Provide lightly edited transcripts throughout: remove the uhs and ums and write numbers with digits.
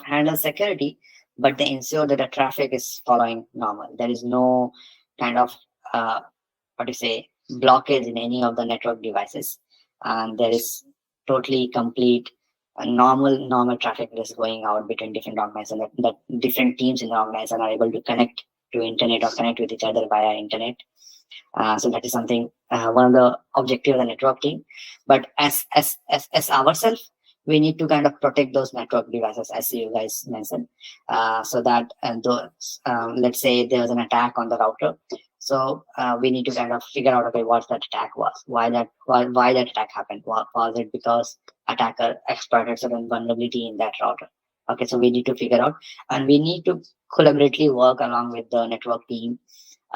handle security, but they ensure that the traffic is following normal. There is no kind of what do you say blockage in any of the network devices, and there is totally complete normal traffic that is going out between different organizations. That different teams in the organization are able to connect to internet or connect with each other via internet. So that is something one of the objective of the network team. But as ourselves, we need to kind of protect those network devices, as you guys mentioned, so that those, let's say there was an attack on the router. So we need to kind of figure out, okay, what that attack was, why that attack happened. Was it because attacker exploited certain vulnerability in that router? Okay, so we need to figure out, and we need to collaboratively work along with the network team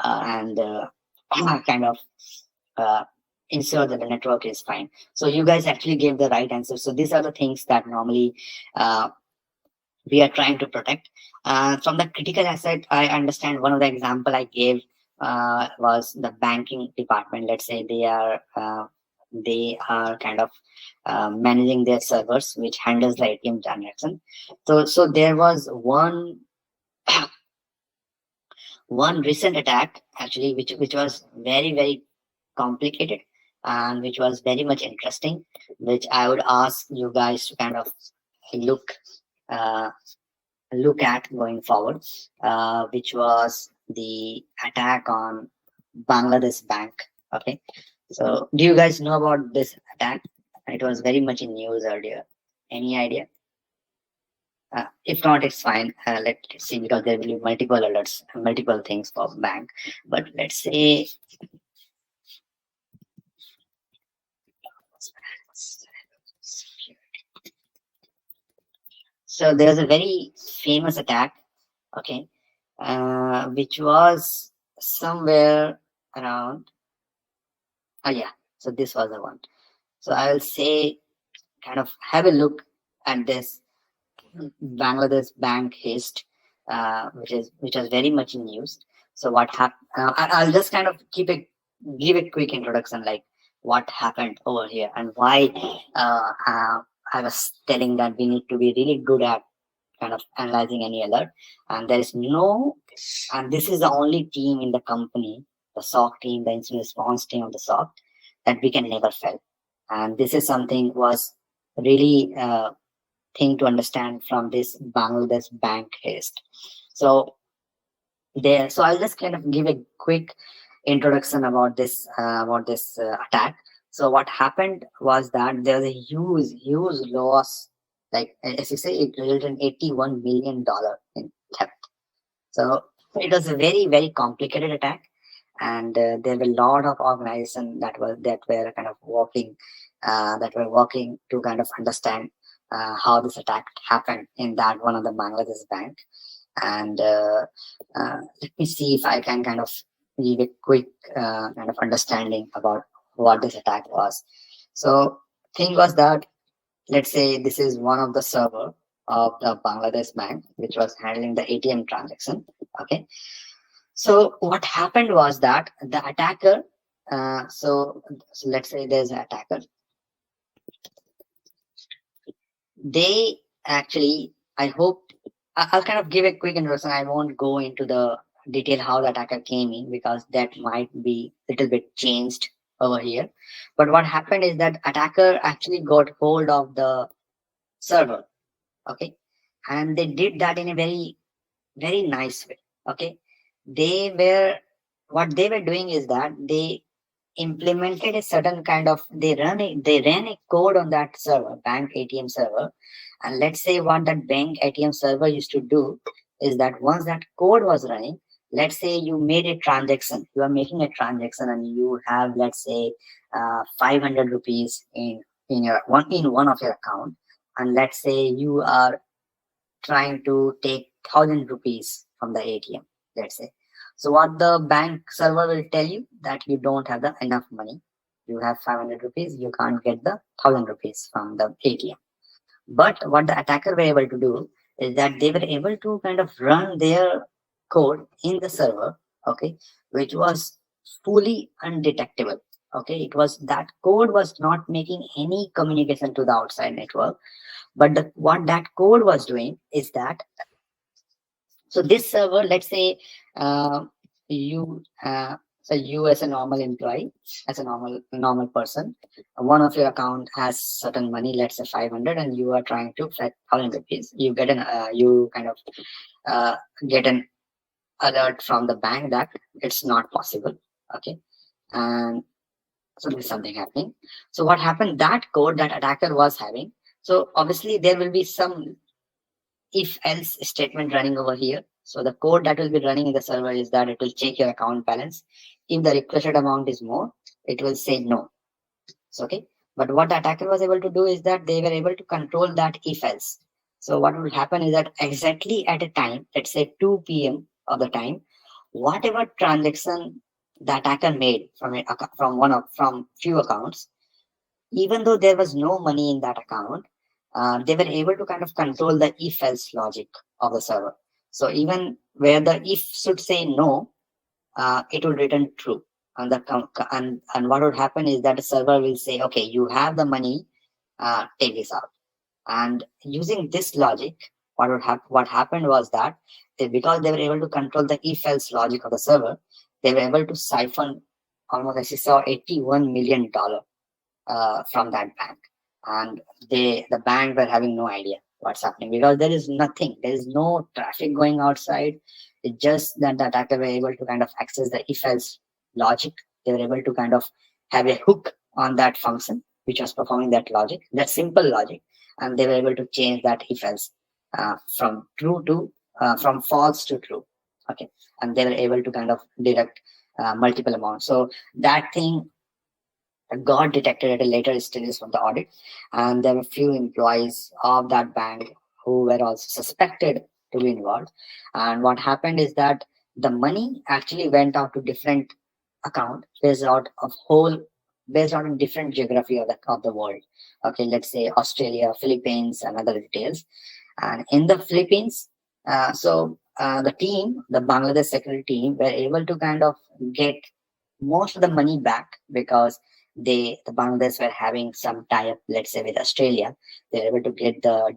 and kind of uh, ensure that the network is fine. So you guys actually gave the right answer. So these are the things that normally we are trying to protect. From the critical asset, I understand one of the example I gave was the banking department. Let's say they are kind of managing their servers, which handles the ATM transaction. So there was one recent attack actually, which was very complicated and which was very much interesting, which I would ask you guys to kind of look uh, at going forward, which was the attack on Bangladesh Bank. Okay, so do you guys know about this attack? It was very much in news earlier. Any idea? If not, it's fine. Let's see, because there will be multiple alerts, multiple things for bank. But let's say so. There's a very famous attack. Okay, which was somewhere around. Oh yeah, so this was the one. So I'll say, kind of have a look at this Bangladesh bank heist, which was very much in news. So what happened? I'll just kind of give a quick introduction, like what happened over here and why I was telling that we need to be really good at kind of analyzing any alert. And there is no, and this is the only team in the company, the SOC team, the incident response team of the SOC, that we can never fail. And this is something was really thing to understand from this Bangladesh bank heist. So so I'll just kind of give a quick introduction about this attack. So what happened was that there was a huge loss, like as you say, it resulted in $81 million in theft. So it was a very complicated attack, and there were a lot of organizations that were kind of working to kind of understand how this attack happened in that one of the Bangladesh bank. And let me see if I can kind of give a quick kind of understanding about what this attack was. So thing was that, let's say this is one of the server of the Bangladesh bank, which was handling the ATM transaction. Okay, so what happened was that the attacker, so let's say there's an attacker. They actually, I hope, I'll kind of give a quick introduction. I won't go into the detail how the attacker came in, because that might be a little bit changed over here. But what happened is that attacker actually got hold of the server. Okay, and they did that in a very nice way. Okay, what they were doing is that they implemented a certain kind of, they ran a code on that server, bank ATM server. And let's say what that bank ATM server used to do is that once that code was running, let's say you made a transaction, you are making a transaction, and you have, let's say 500 rupees in one of your account, and let's say you are trying to take 1,000 rupees from the ATM, let's say. So what the bank server will tell you, that you don't have the enough money. You have 500 rupees, you can't get the 1,000 rupees from the ATM. But what the attacker were able to do is that they were able to kind of run their code in the server, okay, which was fully undetectable. Okay, it was, that code was not making any communication to the outside network. But what that code was doing is that, so this server, let's say, uh, you, so you as a normal employee, as a normal person, one of your account has certain money, let's say 500, and you are trying to fetch 1,000 rupees. You get you kind of uh, get an alert from the bank that it's not possible. Okay, and so there's something happening. So what happened? That code that attacker was having. So obviously there will be some if else statement running over here. So the code that will be running in the server is that it will check your account balance. If the requested amount is more, it will say no. So, okay. But what the attacker was able to do is that they were able to control that if else. So what will happen is that exactly at a time, let's say 2 p.m. of the time, whatever transaction the attacker made from few accounts, even though there was no money in that account, they were able to kind of control the if else logic of the server. So even where the if should say no, it will return true. And what would happen is that the server will say, okay, you have the money, take this out. And using this logic, what happened was that because they were able to control the if else logic of the server, they were able to siphon almost, I saw, $81 million from that bank, and the bank were having no idea what's happening because there is no traffic going outside. It's just that the attacker were able to kind of access the if else logic. They were able to kind of have a hook on that function which was performing that logic, that simple logic, and they were able to change that if else from true to from false to true. Okay, and they were able to kind of deduct multiple amounts. So that thing got detected at a later stage from the audit, and there were few employees of that bank who were also suspected to be involved. And what happened is that the money actually went out to different account based on a different geography of the world. Okay, let's say Australia, Philippines, and other details. And in the Philippines, the Bangladesh security team, were able to kind of get most of the money back because the Bangladesh were having some tie up, let's say with Australia. They were able to get the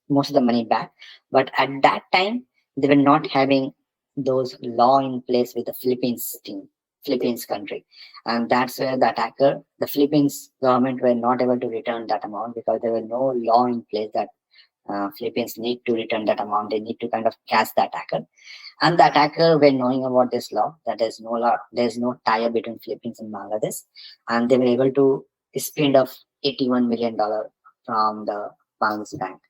most of the money back, but at that time they were not having those law in place with the Philippines country, and that's where the Philippines government were not able to return that amount because there were no law in place that Philippines need to return that amount. They need to kind of catch the attacker. And the attacker were knowing about this law, that there's no tie-up between Philippines and Bangladesh, and they were able to spend off $81 million from the Bangladesh bank.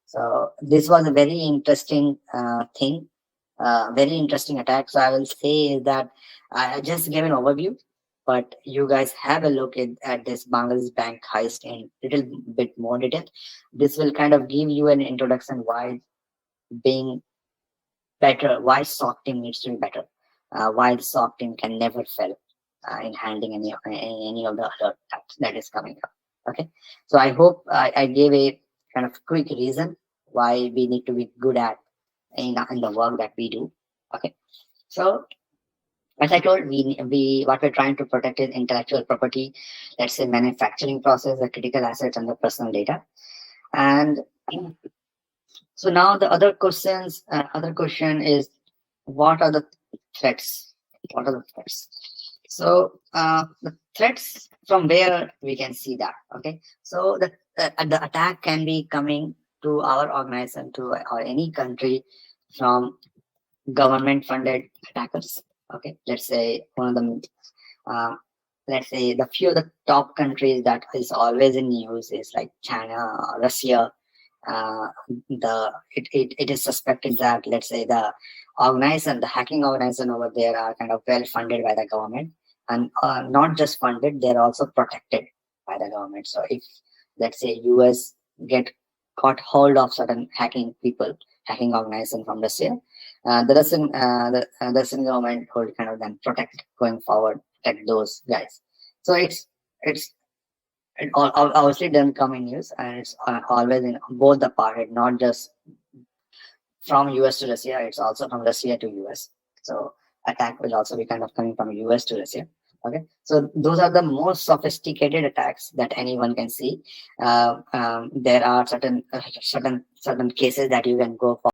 So this was a very interesting thing, very interesting attack. So I will say that I just gave an overview, but you guys have a look at this Bangladesh bank heist in little bit more detail. This will kind of give you an introduction why being better, why SOC team needs to be better, why the SOC team can never fail in handling any of the alert that is coming up. Okay, so I hope I gave a kind of quick reason why we need to be good at in the work that we do. Okay, so as I told, we what we're trying to protect is intellectual property, let's say manufacturing process, the critical assets, and the personal data. And so now the other question is, what are the threats? What are the threats? So the threats, from where we can see that. Okay, so the attack can be coming to our organization, to or any country, from government funded attackers. Okay, let's say one of them, uh, let's say the few of the top countries that is always in news is like China, Russia. It is suspected that, let's say, the hacking organization over there are kind of well funded by the government, and not just funded, they're also protected by the government. So if, let's say, US get caught hold of certain hacking organization from Russia, the Russian government would kind of then protect going forward, protect those guys. So it's obviously doesn't come in news, and it's always in both the part, not just from US to Russia, it's also from Russia to US. So attack will also be kind of coming from US to Russia. Okay, so those are the most sophisticated attacks that anyone can see. There are certain cases that you can go for.